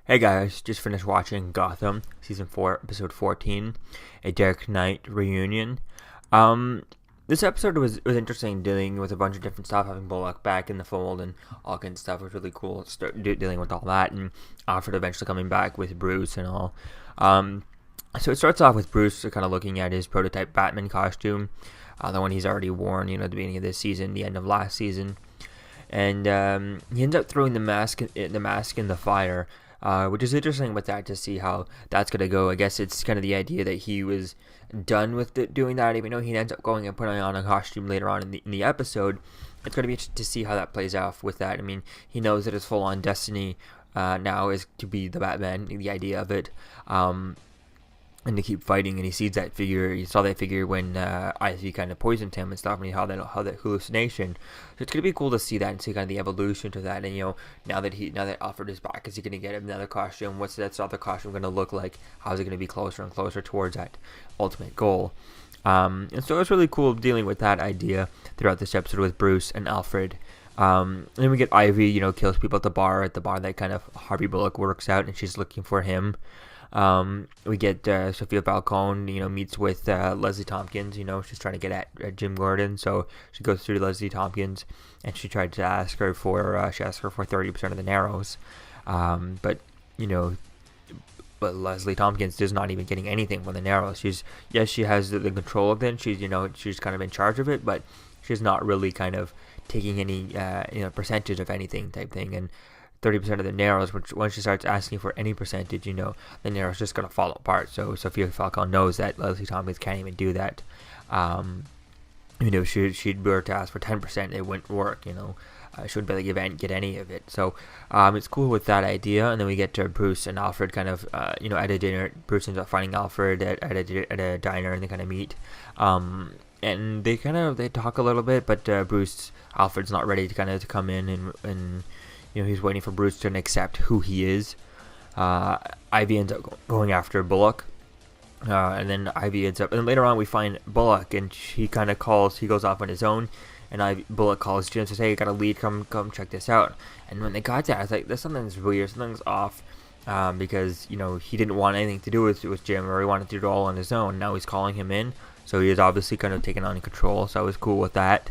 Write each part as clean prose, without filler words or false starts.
Hey guys, just finished watching Gotham, Season 4, Episode 14, A Dark Knight Reunion. Um, this episode was interesting, dealing with a bunch of different stuff, having Bullock back in the fold and all kinds of stuff. It was really cool dealing with all that, and Alfred eventually coming back with Bruce and all. So it starts off with Bruce kind of looking at his prototype Batman costume, the one he's already worn, at the beginning of this season, the end of last season. And he ends up throwing the mask in the fire, which is interesting with that, to see how that's going to go. I guess it's kind of the idea that he was done with doing that, even though he ends up going and putting on a costume later on in the episode. It's going to be interesting to see how that plays out with that. I mean, he knows that his full-on destiny now is to be the Batman, the idea of it. And to keep fighting, and he sees that figure. He saw that figure when Ivy kind of poisoned him and stuff, and he had that hallucination. So it's gonna be cool to see that and see kind of the evolution to that. And now that Alfred is back, is he gonna get another costume? What's that other costume gonna look like? How's it gonna be closer and closer towards that ultimate goal? And so it's really cool dealing with that idea throughout this episode with Bruce and Alfred. And then we get Ivy, kills people at the bar that kind of Harvey Bullock works out, and she's looking for him. We get Sophia Falcone, meets with Leslie Tompkins. She's trying to get at Jim Gordon, so she goes through to Leslie Tompkins, and she tried to ask her for 30% of the Narrows, but Leslie Tompkins is not even getting anything from the Narrows. She has the control of it. She's kind of in charge of it, but she's not really kind of taking any percentage of anything type thing. And 30% of the Narrows, which once she starts asking for any percentage, the Narrows just going to fall apart. So Sophia Falcone knows that Leslie Tompkins can't even do that. She'd were to ask for 10%, it wouldn't work. She wouldn't be able to get any of it. So it's cool with that idea. And then we get to Bruce and Alfred kind of, at a dinner. Bruce ends up finding Alfred at a diner, and they kind of meet. And they talk a little bit, but Alfred's not ready to come in and he's waiting for Bruce to accept who he is. Ivy ends up going after Bullock. And then Ivy ends up... And later on we find Bullock, and he kind of he goes off on his own. And Bullock calls Jim and says, hey, you got a lead, come check this out. And when they got there, I was like, there's something's weird, something's off. Because, he didn't want anything to do with Jim, or he wanted to do it all on his own. Now he's calling him in. So he is obviously kind of taking on control. So I was cool with that.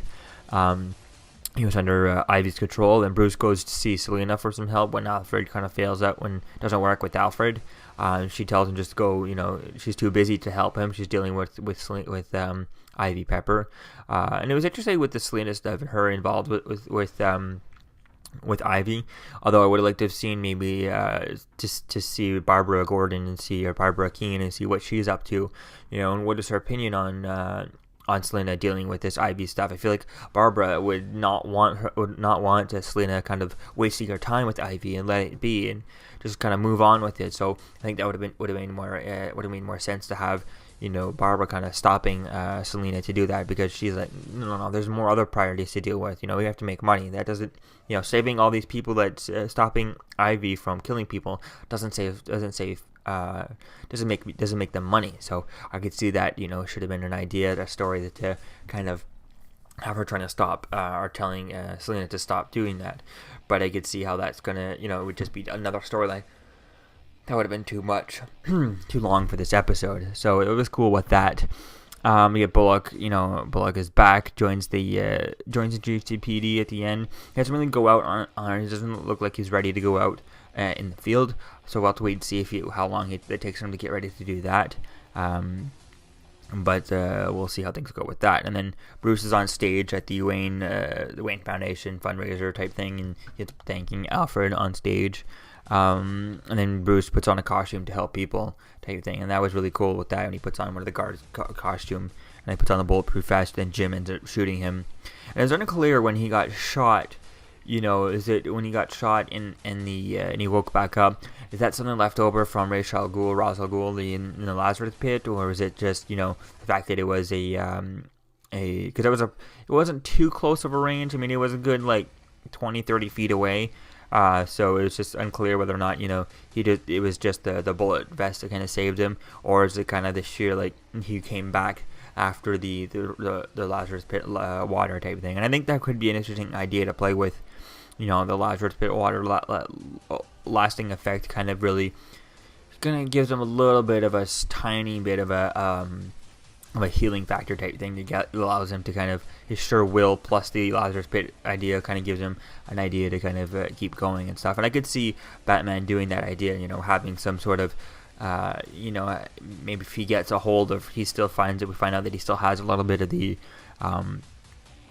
He was under Ivy's control, and Bruce goes to see Selena for some help when Alfred kind of fails out, when it doesn't work with Alfred. She tells him just to go, she's too busy to help him. She's dealing with Ivy Pepper. And it was interesting with the Selena stuff and her involved with Ivy. Although I would have liked to have seen maybe just to see Barbara Gordon or Barbara Keene and see what she's up to, and what is her opinion on Selena dealing with this Ivy stuff. I feel like Barbara would not want Selena kind of wasting her time with Ivy and let it be and just kind of move on with it. So I think that would have made more sense to have Barbara kind of stopping Selena to do that, because she's like, no, there's more other priorities to deal with. We have to make money. That doesn't, saving all these people, that's stopping Ivy from killing people doesn't make them money. So I could see that should have been an idea, a story to kind of have her trying to stop or telling Selena to stop doing that. But I could see how that's gonna it would just be another storyline that would have been too much too long for this episode. So it was cool with that. We get Bullock. Bullock is back, joins the GCPD at the end. He doesn't really go out on it doesn't look like he's ready to go out in the field, so we'll have to wait and see how long it takes him to get ready to do that. But we'll see how things go with that. And then Bruce is on stage at the Wayne Foundation fundraiser type thing, and he's thanking Alfred on stage. And then Bruce puts on a costume to help people type thing, and that was really cool with that. When he puts on one of the guards' costume, and he puts on the bulletproof vest, then Jim ends up shooting him. And it's unclear when he got shot. Is it when he got shot and he woke back up? Is that something left over from Ra's al Ghul in the Lazarus pit, or is it just the fact that it was because it wasn't too close of a range. I mean, it was a good 20-30 feet away. So it was just unclear whether or not it was just the bullet vest that kind of saved him, or is it kind of the sheer he came back after the Lazarus pit water type thing. And I think that could be an interesting idea to play with. The Lazarus pit water lasting effect kind of really kind of gives him a little bit of a tiny bit of a healing factor type thing that allows him to kind of, his sure will plus the Lazarus Pit idea kind of gives him an idea to kind of keep going and stuff. And I could see Batman doing that idea, having some sort of, maybe if he gets a hold of, we find out that he still has a little bit of the,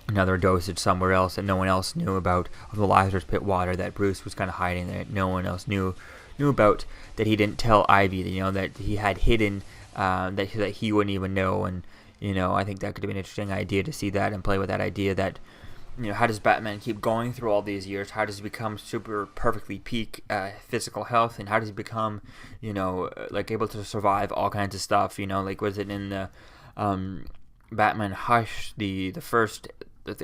another dosage somewhere else that no one else knew about, of the Lazarus Pit water that Bruce was kind of hiding, that no one else knew about, that he didn't tell Ivy, that he had hidden, that he wouldn't even know. And I think that could be an interesting idea to see that and play with that idea that, how does Batman keep going through all these years? How does he become super perfectly peak physical health, and how does he become like able to survive all kinds of stuff? Like, was it in the Batman Hush, the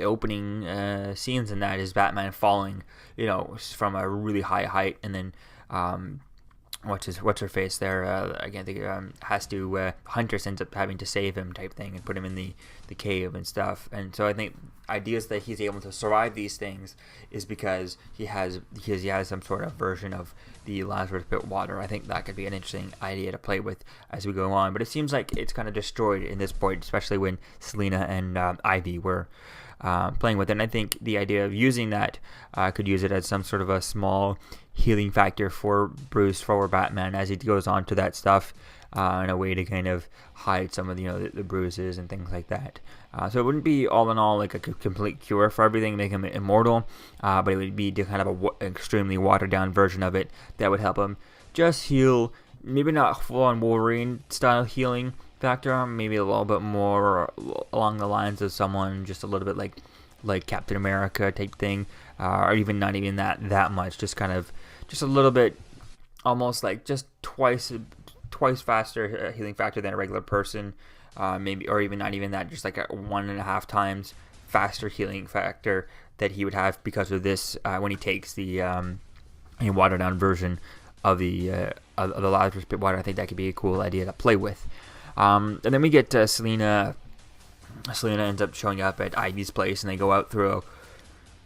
opening scenes in that is Batman falling from a really high height, and then what's her face there? I can't think. Has to Huntress ends up having to save him type thing and put him in the cave and stuff. And so I think ideas that he's able to survive these things is because he has some sort of version of the Lazarus Pit water. I think that could be an interesting idea to play with as we go on. But it seems like it's kind of destroyed in this point, especially when Selina and Ivy were playing with it. And I think the idea of using that could use it as some sort of a small healing factor for Bruce, for Batman, as he goes on to that stuff, in a way to kind of hide some of the bruises and things like that. So it wouldn't be all in all like a complete cure for everything, make him immortal, but it would be kind of an extremely watered down version of it that would help him just heal, maybe not full on Wolverine style healing factor, maybe a little bit more along the lines of someone just a little bit like Captain America type thing, or even not even that much, just kind of just a little bit, almost like just twice faster healing factor than a regular person, maybe, or even not even that, just like a 1.5 times faster healing factor that he would have because of this when he takes the watered down version of the Lazarus Pit water. I think that could be a cool idea to play with. And then we get Selina. Selina ends up showing up at Ivy's place, and they go out through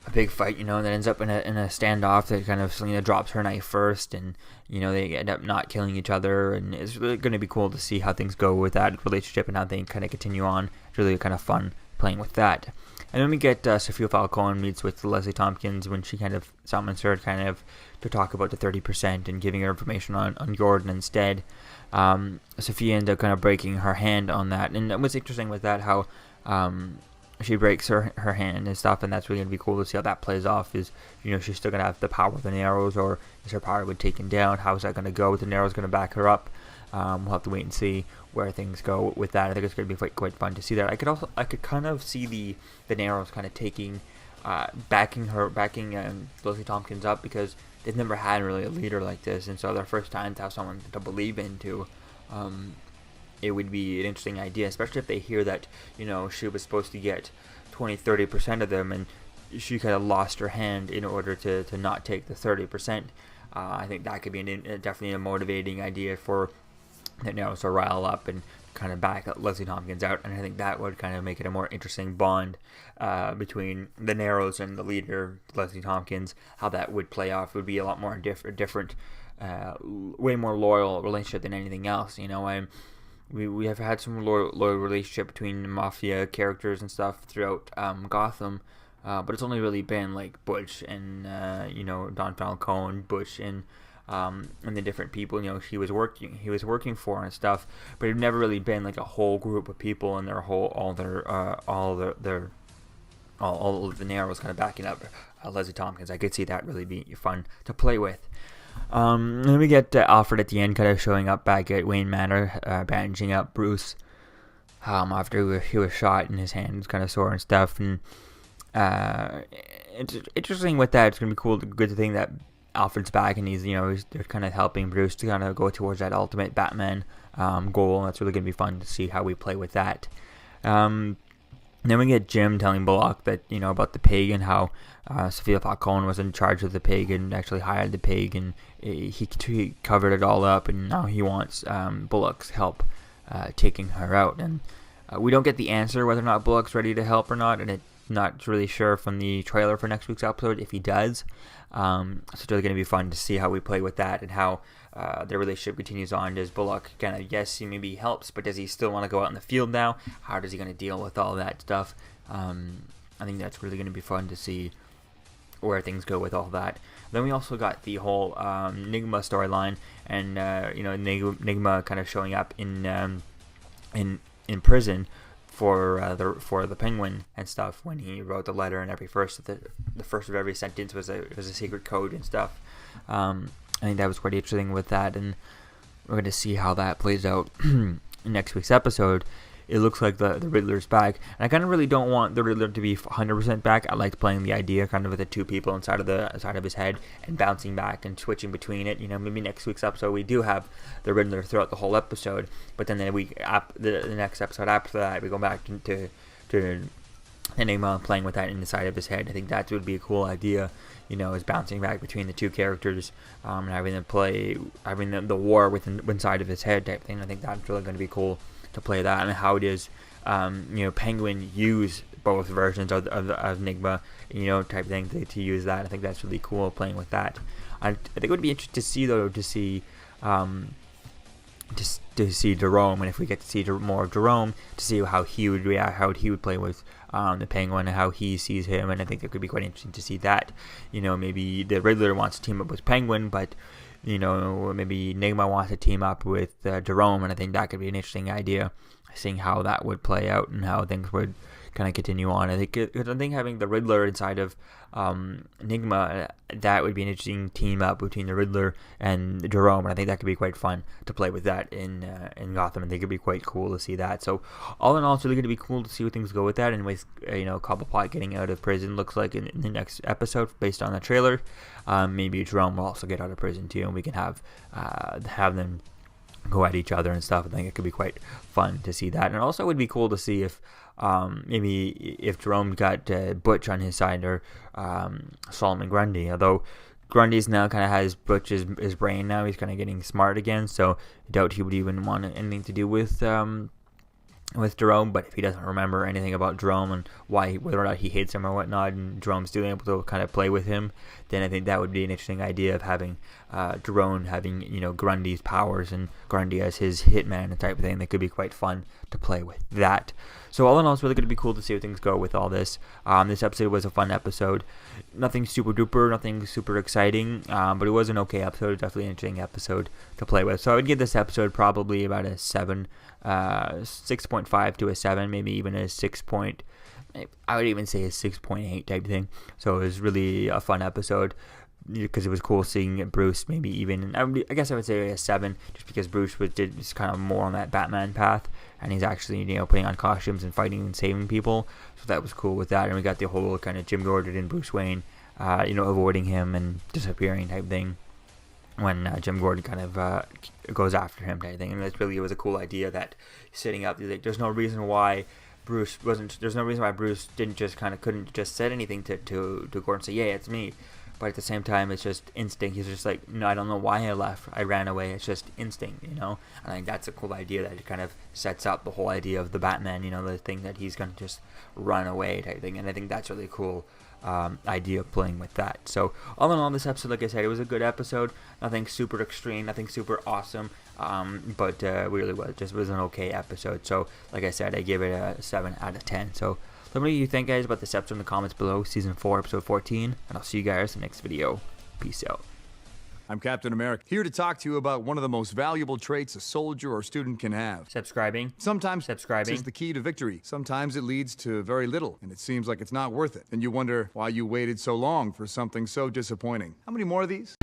a big fight, and that ends up in a standoff that kind of Selina drops her knife first, and they end up not killing each other, and it's really going to be cool to see how things go with that relationship and how they kind of continue on. It's really kind of fun playing with that. And then we get Sophia Falcone meets with Leslie Tompkins when she kind of summons her kind of to talk about the 30% and giving her information on Jordan instead. Sophia ends up kind of breaking her hand on that, and what's interesting with that, how she breaks her hand and stuff, and that's really going to be cool to see how that plays off. Is she's still going to have the power of the Narrows, or is her power been taken down? How is that going to go? The Narrows going to back her up? We'll have to wait and see where things go with that. I think it's going to be quite fun to see that. I could kind of see the Narrows kind of backing Leslie Tompkins up, because they've never had really a leader like this, and so their first time to have someone to believe into. It would be an interesting idea, especially if they hear that she was supposed to get 20-30% of them, and she kind of lost her hand in order to not take the 30%. I think that could be definitely a motivating idea for the Narrows to rile up and kind of back Leslie Tompkins out, and I think that would kind of make it a more interesting bond between the Narrows and the leader, Leslie Tompkins. How that would play off would be a lot more different, way more loyal relationship than anything else. We have had some loyal relationship between mafia characters and stuff throughout Gotham, but it's only really been like Butch and Don Falcone, Butch and the different people he was working for and stuff. But it never really been like a whole group of people and all of the Narrows kind of backing up Leslie Tompkins. I could see that really being fun to play with. Then we get Alfred at the end kind of showing up back at Wayne Manor, bandaging up Bruce after he was shot and his hand was kind of sore and stuff. And it's interesting with that. It's going to be cool, good thing that Alfred's back, and they're kind of helping Bruce to kind of go towards that ultimate Batman goal, and that's really going to be fun to see how we play with that. Then we get Jim telling Bullock that about the pig, and how Sophia Falcone was in charge of the pig and actually hired the pig, and he covered it all up, and now he wants Bullock's help taking her out. And we don't get the answer whether or not Bullock's ready to help or not, and it Not really sure from the trailer for next week's episode if he does. So it's really going to be fun to see how we play with that and how their relationship continues on. Does Bullock kind of, yes, he maybe helps, but does he still want to go out in the field now? How does he going to deal with all that stuff? I think that's really going to be fun to see where things go with all that. Then we also got the whole Nigma storyline, and Nigma kind of showing up in prison for the Penguin and stuff when he wrote the letter, and the first of every sentence was a secret code and stuff. I think that was quite interesting with that, and we're going to see how that plays out in next week's episode. It looks like the Riddler's back, and I kind of really don't want the Riddler to be 100% back. I liked playing the idea kind of with the two people inside of his head and bouncing back and switching between it. Maybe next week's episode we do have the Riddler throughout the whole episode, but then the next episode after that we go back to Enigma playing with that inside of his head. I think that would be a cool idea. Is bouncing back between the two characters, and having the war inside of his head type thing. I think that's really going to be cool to play that, and how does Penguin use both versions of Enigma, type thing to use that. I think that's really cool playing with that. I think it would be interesting to see Jerome, and if we get to see more of Jerome, to see how he would react, how he would play with the Penguin, and how he sees him. And I think it could be quite interesting to see that. Maybe the Riddler wants to team up with Penguin, but maybe Enigma wants to team up with Jerome, and I think that could be an interesting idea, seeing how that would play out and how things would kind of continue on. I think having the Riddler inside of Enigma, that would be an interesting team up between the Riddler and Jerome, and I think that could be quite fun to play with that in Gotham. I think it'd be quite cool to see that. So all in all, it's really going to be cool to see where things go with that. And with Cobblepot getting out of prison, looks like in the next episode based on the trailer, maybe Jerome will also get out of prison too, and we can have them go at each other and stuff. I think it could be quite fun to see that. And also it would be cool to see if maybe if Jerome got Butch on his side, or Solomon Grundy, although Grundy's now kind of has Butch's his brain now. He's kind of getting smart again, so I doubt he would even want anything to do with Jerome. But if he doesn't remember anything about Jerome and whether or not he hates him or whatnot, and Jerome's still able to kind of play with him, then I think that would be an interesting idea of having Jerome having Grundy's powers and Grundy as his hitman and type of thing. That could be quite fun to play with that. So all in all, it's really going to be cool to see how things go with all this. This episode was a fun episode. Nothing super duper, nothing super exciting, but it was an okay episode. Definitely an interesting episode to play with. So I would give this episode probably about a 7, 6.5 to a 7, maybe even a 6. I would even say a 6.8 type thing. So it was really a fun episode, because it was cool seeing Bruce. Maybe even I guess I would say a 7, just because Bruce was kind of more on that Batman path, and he's actually putting on costumes and fighting and saving people. So that was cool with that. And we got the whole kind of Jim Gordon and Bruce Wayne, avoiding him and disappearing type thing when Jim Gordon kind of goes after him type thing. And it was a cool idea that setting up. There's no reason why Bruce couldn't just said anything to Gordon, say, yeah, it's me. But at the same time, it's just instinct. He's just like, no, I don't know why I left. I ran away. It's just instinct, And I think that's a cool idea, that it kind of sets up the whole idea of the Batman, the thing that he's going to just run away type thing. And I think that's really cool idea of playing with that. So all in all, this episode, like I said, it was a good episode. Nothing super extreme, nothing super awesome. But really was an okay episode. So like I said, I give it a 7 out of 10. So let me know what you think, guys, about this episode in the comments below. Season 4, episode 14. And I'll see you guys in the next video. Peace out. I'm Captain America, here to talk to you about one of the most valuable traits a soldier or student can have. Subscribing. Sometimes subscribing is the key to victory. Sometimes it leads to very little, and it seems like it's not worth it. And you wonder why you waited so long for something so disappointing. How many more of these?